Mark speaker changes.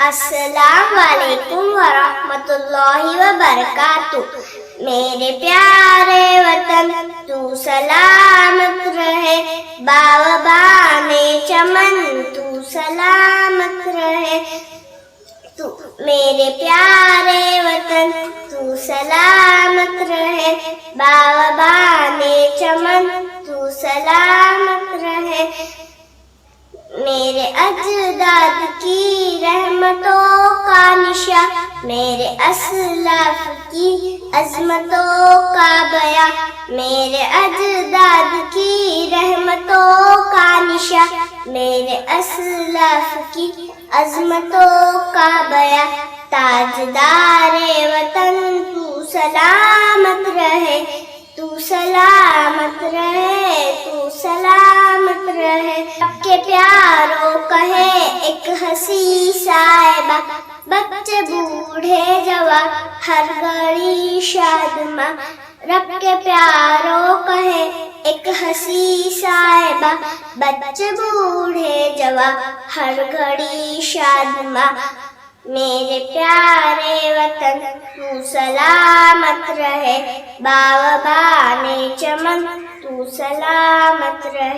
Speaker 1: السلام علیکم ورحمۃ اللہ وبرکاتہ۔ میرے پیارے وطن تو سلامت رہے، باغبانے چمن تو سلامت رہے۔ میرے پیارے وطن تو سلامت رہے، باغبانے چمن تو سلامت رہے۔ میرے اجداد کی رحمتوں کا نشاں، میرے اسلاف کی عظمتوں کا بیاں، میرے اجداد کی رحمتوں کا نشاں، میرے اسلاف کی عظمتوں کا بیاں۔ تاجدار وطن تو سلامت رہے، تو سلامت رہے، تو سلامت رہے۔ رب کے پیاروں کہے ایک ہنسی صاحبہ، بچے بوڑھے جوان ہر گھڑی شاد ماں۔ رب کے پیاروں کہے ایک ہنسی صاحبہ، بچے بوڑھے جوان ہر گھڑی شاد ماں۔ میرے پیارے وطن تو سلامت رہے، باغبانے چمن تو سلامت رہے۔